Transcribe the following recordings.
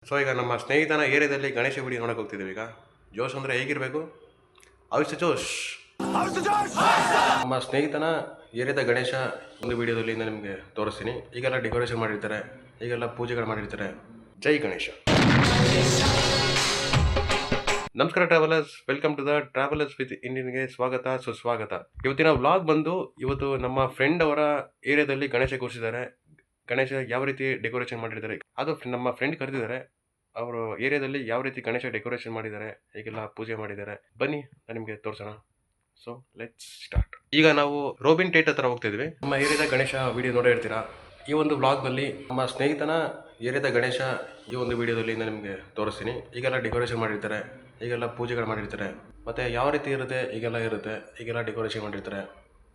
So ಈಗ ನಮ್ಮ ಸ್ನೇಹಿತನ ಏರಿಯಾದಲ್ಲಿ ಗಣೇಶ ಗುಡಿ ನೋಡಕ್ಕೆ ಹೋಗ್ತಿದ್ದೀವಿ. ಈಗ ಜೋಶ್ ಅಂದರೆ ಹೇಗಿರಬೇಕು? ಅವಿಷ್ಟು ಜೋಶ್. ನಮ್ಮ ಸ್ನೇಹಿತನ ಏರಿಯಾದ ಗಣೇಶ ಒಂದು ವಿಡಿಯೋದಲ್ಲಿ ನಿಮಗೆ ತೋರಿಸ್ತೀನಿ. ಈಗೆಲ್ಲ ಡೆಕೋರೇಷನ್ ಮಾಡಿರ್ತಾರೆ, ಈಗೆಲ್ಲ ಪೂಜೆಗಳು ಮಾಡಿರ್ತಾರೆ. ಜೈ ಗಣೇಶ. ನಮಸ್ಕಾರ travellers, welcome to the travellers with ಇಂಡಿಯನ್ಗೆ ಸ್ವಾಗತ ಸುಸ್ವಾಗತ. ಇವತ್ತಿನ ವ್ಲಾಗ್ ಬಂದು ಇವತ್ತು ನಮ್ಮ ಫ್ರೆಂಡ್ ಅವರ ಏರಿಯಾದಲ್ಲಿ ಗಣೇಶ ಕೂರಿಸಿದ್ದಾರೆ. ಗಣೇಶ ಯಾವ ರೀತಿ ಡೆಕೋರೇಷನ್ ಮಾಡಿರ್ತಾರೆ ಅದು ನಮ್ಮ ಫ್ರೆಂಡ್ ಕರೆದಿದ್ದಾರೆ. ಅವರು ಏರಿಯಾದಲ್ಲಿ ಯಾವ ರೀತಿ ಗಣೇಶ ಡೆಕೋರೇಷನ್ ಮಾಡಿದ್ದಾರೆ, ಹೇಗೆಲ್ಲ ಪೂಜೆ ಮಾಡಿದ್ದಾರೆ, ಬನ್ನಿ ನಾನು ನಿಮಗೆ ತೋರಿಸೋಣ. So let's start. ಈಗ ನಾವು ರೋಬಿನ್ ಟೇಟ್ ಹತ್ರ ಹೋಗ್ತಿದ್ವಿ. ನಮ್ಮ ಏರಿಯಾದ ಗಣೇಶ ವಿಡಿಯೋ ನೋಡೇ ಇರ್ತೀರಾ. ಈ ಒಂದು ವ್ಲಾಗ್ನಲ್ಲಿ ನಮ್ಮ ಸ್ನೇಹಿತನ ಏರಿಯಾದ ಗಣೇಶ ಈ ಒಂದು ವಿಡಿಯೋದಲ್ಲಿ ನಿಮಗೆ ತೋರಿಸ್ತೀನಿ. ಈಗೆಲ್ಲ ಡೆಕೋರೇಷನ್ ಮಾಡಿರ್ತಾರೆ, ಈಗೆಲ್ಲ ಪೂಜೆಗಳು ಮಾಡಿರ್ತಾರೆ, ಮತ್ತು ಯಾವ ರೀತಿ ಇರುತ್ತೆ ಈಗೆಲ್ಲ ಇರುತ್ತೆ, ಈಗೆಲ್ಲ ಡೆಕೋರೇಷನ್ ಮಾಡಿರ್ತಾರೆ.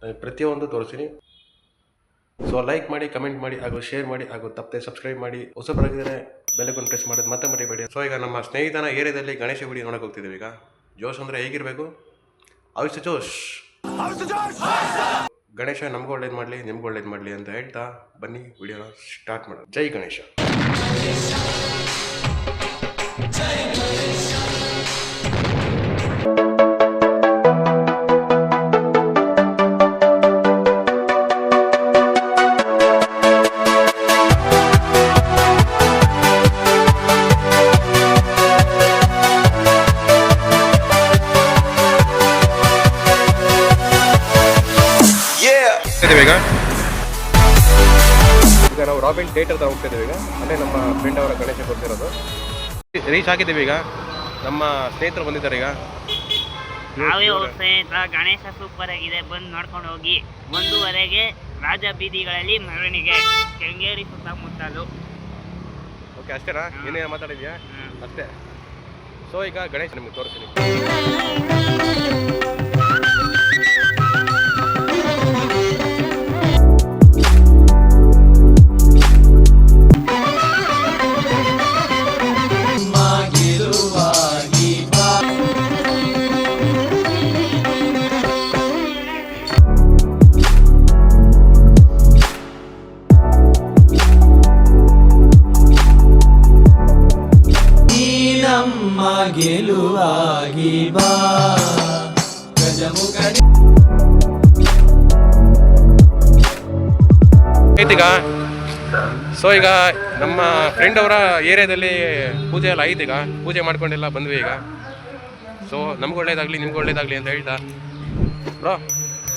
ನಾನು ಪ್ರತಿಯೊಂದು ತೋರಿಸ್ತೀನಿ. ಸೊ ಲೈಕ್ ಮಾಡಿ, ಕಮೆಂಟ್ ಮಾಡಿ, ಹಾಗೂ ಶೇರ್ ಮಾಡಿ, ಹಾಗೂ ತಪ್ಪದೆ ಸಬ್ಸ್ಕ್ರೈಬ್ ಮಾಡಿ. ಹೊಸಬರಾಗಿದ್ದರೆ ಬೆಲ್ಲೈಕಾನ್ ಪ್ರೆಸ್ ಮಾಡೋದು ಮತ್ತೆ ಮರಿಬೇಡಿ. ಸೊ ಈಗ ನಮ್ಮ ಸ್ನೇಹಿತನ ಏರಿಯಾದಲ್ಲಿ ಗಣೇಶ ಗುಡಿ ನೋಡಕ್ಕೆ ಹೋಗ್ತಿದ್ದೀವಿ. ಈಗ ಜೋಶ್ ಅಂದರೆ ಹೇಗಿರಬೇಕು? ಅವಿಷ್ಟು ಜೋಶ್. ಗಣೇಶ ನಮ್ಗೆ ಒಳ್ಳೇದು ಮಾಡಲಿ, ನಿಮ್ಗೆ ಒಳ್ಳೇದು ಮಾಡಲಿ ಅಂತ ಹೇಳ್ತಾ ಬನ್ನಿ ವಿಡಿಯೋನ ಸ್ಟಾರ್ಟ್ ಮಾಡೋಣ. ಜೈ ಗಣೇಶ. ಈಗ ನಾವು ರಾಬಿನ್ ಥಿಯೇಟರ್ ಹತ್ರ ಹೋಗ್ತಿದ್ದೀವಿ. ಈಗ ಅಲ್ಲೇ ನಮ್ಮ ಫ್ರೆಂಡ್ ಅವರ ಗಣೇಶ ಕೊಡ್ತಿರೋದು. ರೀಚ್ ಆಗಿದ್ದೀವಿ. ಈಗ ನಮ್ಮ ಸ್ನೇಹಿತರು ಬಂದಿದ್ದಾರೆ. ಈಗ ಸ್ನೇಹಿತರ ಗಣೇಶ ಸೂಪರ್ ಆಗಿದೆ, ಬಂದು ನೋಡ್ಕೊಂಡು ಹೋಗಿ. 1:30ಗೆ ರಾಜ ಬೀದಿಗಳಲ್ಲಿ ಮೆರವಣಿಗೆ, ಕೆಂಗೇರಿ ಸುತ್ತಮುತ್ತಲು. ಓಕೆ, ಅಷ್ಟೇನಾ? ಏನೇ ಮಾತಾಡಿದ್ಯಾ? ಅಷ್ಟೇ. ಸೊ ಈಗ ಗಣೇಶ ನಿಮ್ಗೆ ತೋರಿಸ್ತೀನಿ. ಗೆಲುವಾಗಿ ಬಾ ಗಜಮುಖ. ಈಗ ಸೊ ಈಗ ನಮ್ಮ ಫ್ರೆಂಡ್ ಅವರ ಏರಿಯಾದಲ್ಲಿ ಪೂಜೆ ಎಲ್ಲ ಐತೆ. ಈಗ ಪೂಜೆ ಮಾಡ್ಕೊಂಡೆಲ್ಲ ಬಂದ್ವಿ. ಈಗ ಸೊ ನಮ್ಗೆ ಒಳ್ಳೇದಾಗ್ಲಿ, ನಿಮ್ಗೆ ಒಳ್ಳೇದಾಗ್ಲಿ ಅಂತ ಹೇಳ್ತಾ ಬ್ರೋ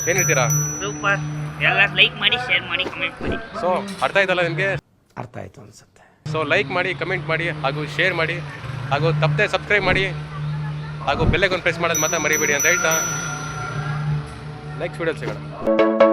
ಏನು ಹೇಳ್ತೀರಾ? ಸೂಪರ್. ಎಲ್ಲ ಲೈಕ್ ಮಾಡಿ, ಶೇರ್ ಮಾಡಿ, ಕಮೆಂಟ್ ಮಾಡಿ. ಸೊ ಅರ್ಥ ಆಯ್ತಲ್ಲ ನಿಮಗೆ? ಅರ್ಥ ಆಯ್ತು ಅನ್ಸುತ್ತೆ. ಸೊ ಲೈಕ್ ಮಾಡಿ, ಕಮೆಂಟ್ ಮಾಡಿ, ಹಾಗೂ ಶೇರ್ ಮಾಡಿ, ಹಾಗೂ ತಪ್ಪದೆ ಸಬ್ಸ್ಕ್ರೈಬ್ ಮಾಡಿ, ಹಾಗೂ ಬೆಲ್ಲೈಕಾನ್ ಪ್ರೆಸ್ ಮಾಡೋದು ಮಾತ್ರ ಮರಿಬೇಡಿ ಅಂತ ಹೇಳ್ತಾ ನೆಕ್ಸ್ಟ್ ವಿಡಿಯೋ ಸಿಗೋಣ.